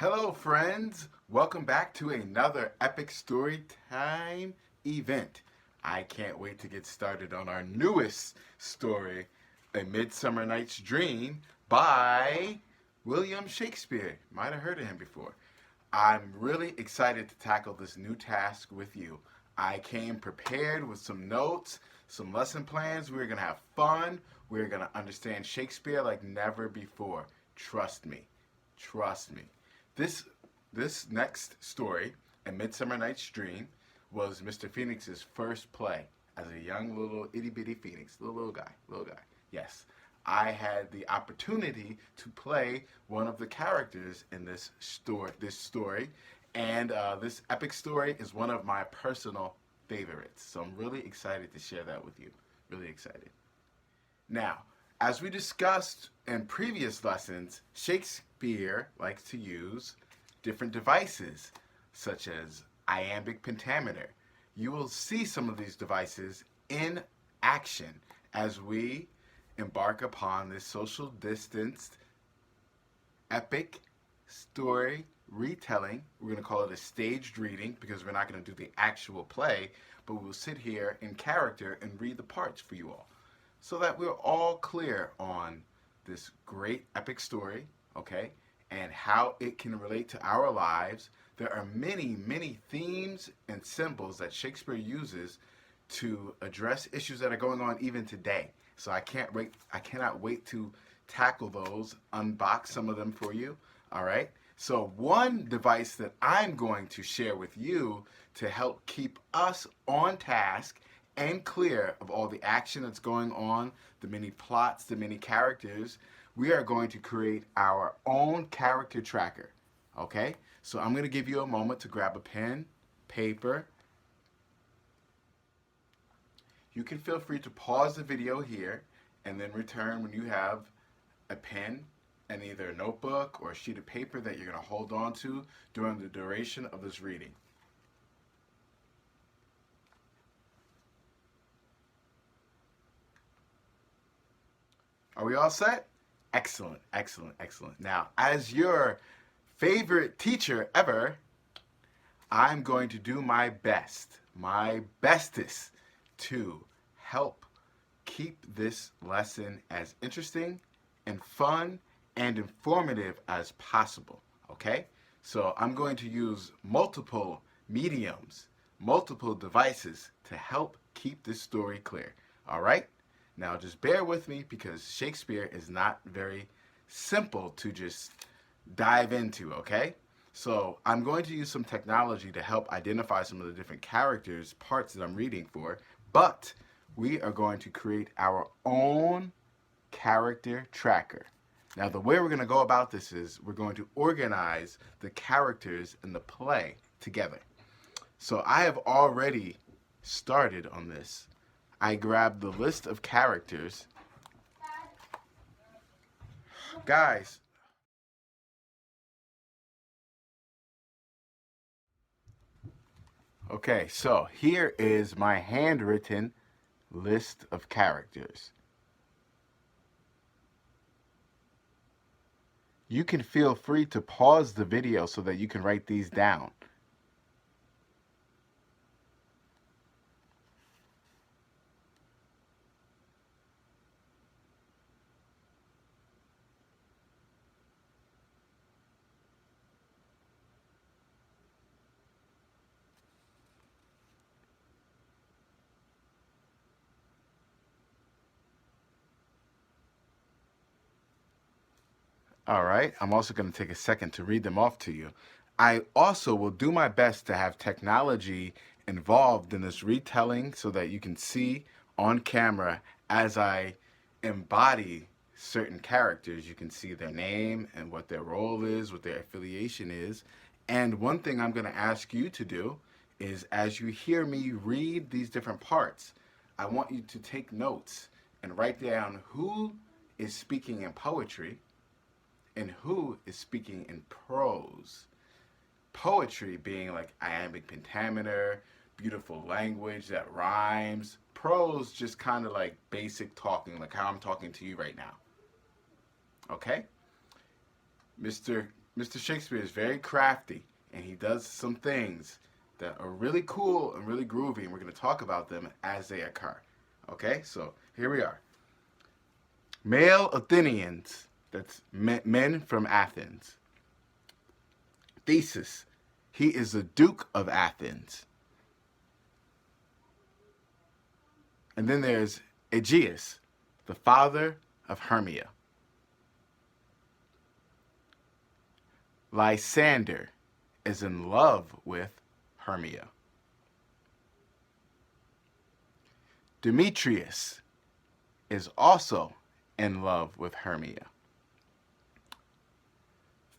Hello, friends. Welcome back to another epic story time event. I can't wait to get started on our newest story, A Midsummer Night's Dream by William Shakespeare. Might have heard of him before. I'm really excited to tackle this new task with you. I came prepared with some notes, some lesson plans. We're going to have fun. We're going to understand Shakespeare like never before. Trust me. Trust me. This this next story, A Midsummer Night's Dream, was Mr. Phoenix's first play as a young little itty bitty Phoenix, little guy. Yes, I had the opportunity to play one of the characters in this story, and this epic story is one of my personal favorites. So I'm really excited to share that with you. Really excited. Now, as we discussed in previous lessons, Shakespeare likes to use different devices, such as iambic pentameter. You will see some of these devices in action as we embark upon this social distanced epic story retelling. We're going to call it a staged reading because we're not going to do the actual play, but we will sit here in character and read the parts for you all so that we're all clear on this great epic story, okay, and how it can relate to our lives. There are many, many themes and symbols that Shakespeare uses to address issues that are going on even today. So I cannot wait to tackle those, unbox some of them for you, all right? So one device that I'm going to share with you to help keep us on task and clear of all the action that's going on, the many plots, the many characters, we are going to create our own character tracker, okay? So I'm going to give you a moment to grab a pen, paper. You can feel free to pause the video here and then return when you have a pen and either a notebook or a sheet of paper that you're going to hold on to during the duration of this reading. Are we all set? Excellent, excellent, excellent. Now, as your favorite teacher ever, I'm going to do my best, my bestest to help keep this lesson as interesting and fun and informative as possible, okay? So I'm going to use multiple mediums, multiple devices to help keep this story clear, all right? Now just bear with me because Shakespeare is not very simple to just dive into, okay? So I'm going to use some technology to help identify some of the different characters, parts that I'm reading for, but we are going to create our own character tracker. Now the way we're going to go about this is we're going to organize the characters in the play together. So I have already started on this. I grabbed the list of characters. Guys, okay, so here is my handwritten list of characters. You can feel free to pause the video so that you can write these down. All right, I'm also going to take a second to read them off to you. I also will do my best to have technology involved in this retelling so that you can see on camera as I embody certain characters. You can see their name and what their role is, what their affiliation is. And one thing I'm going to ask you to do is as you hear me read these different parts, I want you to take notes and write down who is speaking in poetry and who is speaking in prose. Poetry being like iambic pentameter, beautiful language that rhymes. Prose just kind of like basic talking, like how I'm talking to you right now. Okay? Mr. Mr. Shakespeare is very crafty, and he does some things that are really cool and really groovy, and we're going to talk about them as they occur. Okay, so here we are. Male Athenians, that's men from Athens. Theseus, he is the Duke of Athens. And then there's Aegeus, the father of Hermia. Lysander is in love with Hermia. Demetrius is also in love with Hermia.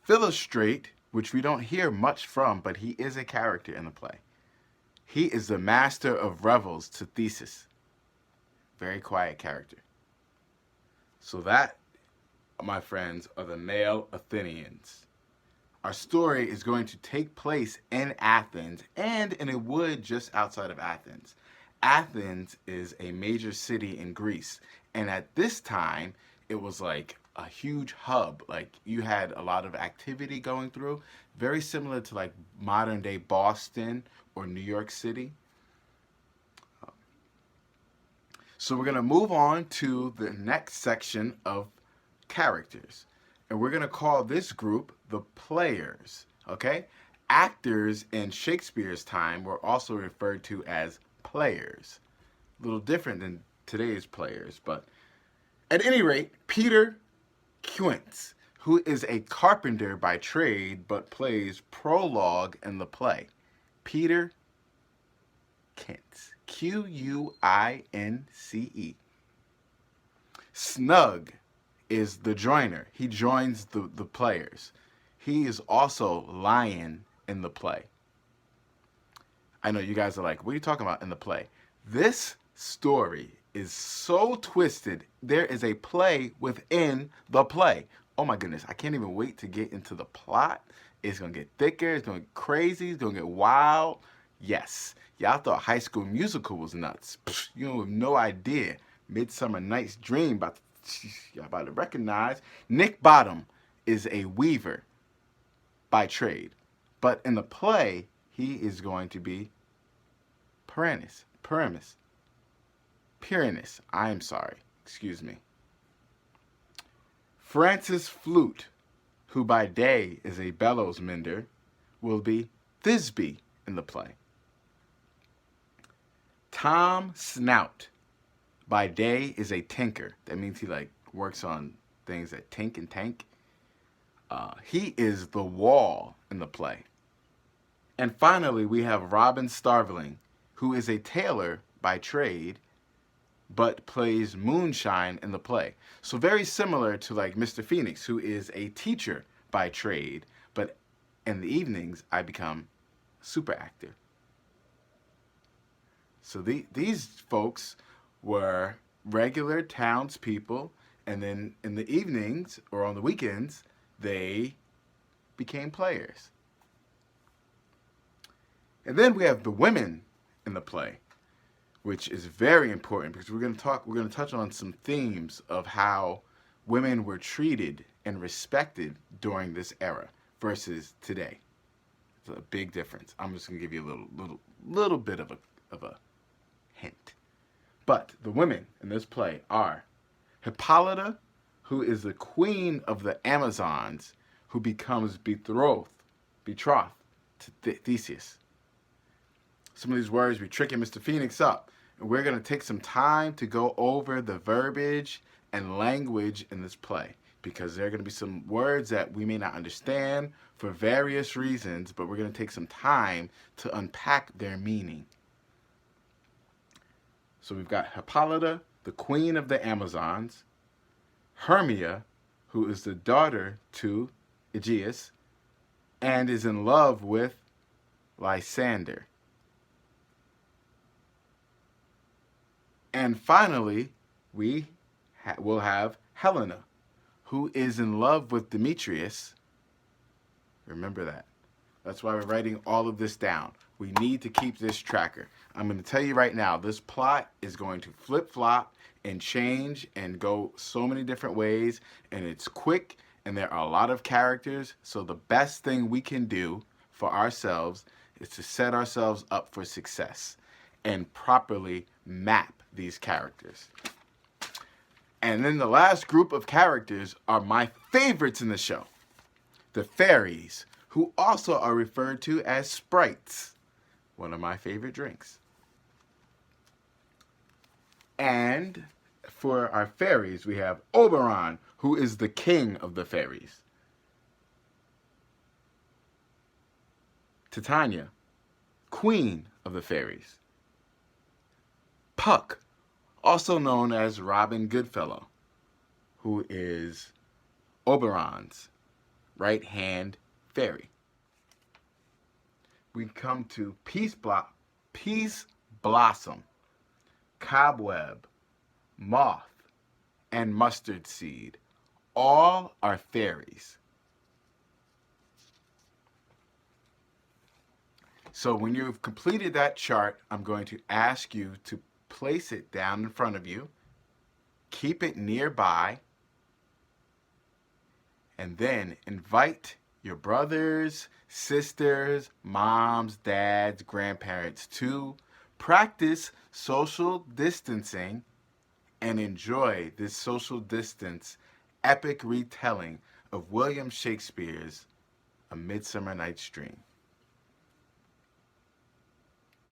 Philostrate, which we don't hear much from, but he is a character in the play. He is the master of revels to Theseus. Very quiet character. So that, my friends, are the male Athenians. Our story is going to take place in Athens and in a wood just outside of Athens. Athens is a major city in Greece, and at this time it was like a huge hub. Like, you had a lot of activity going through, very similar to like modern day Boston or New York City. So we're going to move on to the next section of characters. And we're going to call this group the players, okay? Actors in Shakespeare's time were also referred to as players. A little different than today's players, but at any rate, Peter Quince, who is a carpenter by trade but plays prologue in the play. Peter Quince. Quince. Snug is the joiner. He joins the players. He is also Lion in the play. I know you guys are like, what are you talking about in the play? This story is so twisted. There is a play within the play. Oh my goodness, I can't even wait to get into the plot. It's going to get thicker. It's going to get crazy. It's going to get wild. Yes. Y'all thought High School Musical was nuts. Psh, you have no idea. Midsummer Night's Dream, y'all about to recognize. Nick Bottom is a weaver by trade. But in the play, he is going to be Pyramus. I'm sorry. Excuse me. Francis Flute, who by day is a bellows mender, will be Thisbe in the play. Tom Snout, by day is a tinker. That means he like works on things that tink and tank. He is the Wall in the play. And finally, we have Robin Starveling, who is a tailor by trade, but plays moonshine in the play. So very similar to like Mr. Phoenyx, who is a teacher by trade, but in the evenings I become a super actor. So these folks were regular townspeople, and then in the evenings or on the weekends, they became players. And then we have the women in the play, which is very important because we're going to touch on some themes of how women were treated and respected during this era versus today. It's a big difference. I'm just going to give you a little bit of a hint. But the women in this play are Hippolyta, who is the queen of the Amazons, who becomes betrothed to Theseus. Some of these words be tricking Mr. Phoenix up. And we're going to take some time to go over the verbiage and language in this play, because there are going to be some words that we may not understand for various reasons, but we're going to take some time to unpack their meaning. So we've got Hippolyta, the queen of the Amazons, Hermia, who is the daughter to Aegeus, and is in love with Lysander. And finally, we will have Helena, who is in love with Demetrius. Remember that. That's why we're writing all of this down. We need to keep this tracker. I'm going to tell you right now, this plot is going to flip-flop and change and go so many different ways, and it's quick and there are a lot of characters, so the best thing we can do for ourselves is to set ourselves up for success and properly map these characters. And then the last group of characters are my favorites in the show, the fairies, who also are referred to as sprites, one of my favorite drinks. And for our fairies, we have Oberon, who is the king of the fairies. Titania, queen of the fairies. Puck, also known as Robin Goodfellow, who is Oberon's right-hand fairy. We come to Peace Blossom, Cobweb, Moth, and Mustard Seed. All are fairies. So when you've completed that chart, I'm going to ask you to place it down in front of you, keep it nearby, and then invite your brothers, sisters, moms, dads, grandparents to practice social distancing and enjoy this social distance epic retelling of William Shakespeare's A Midsummer Night's Dream.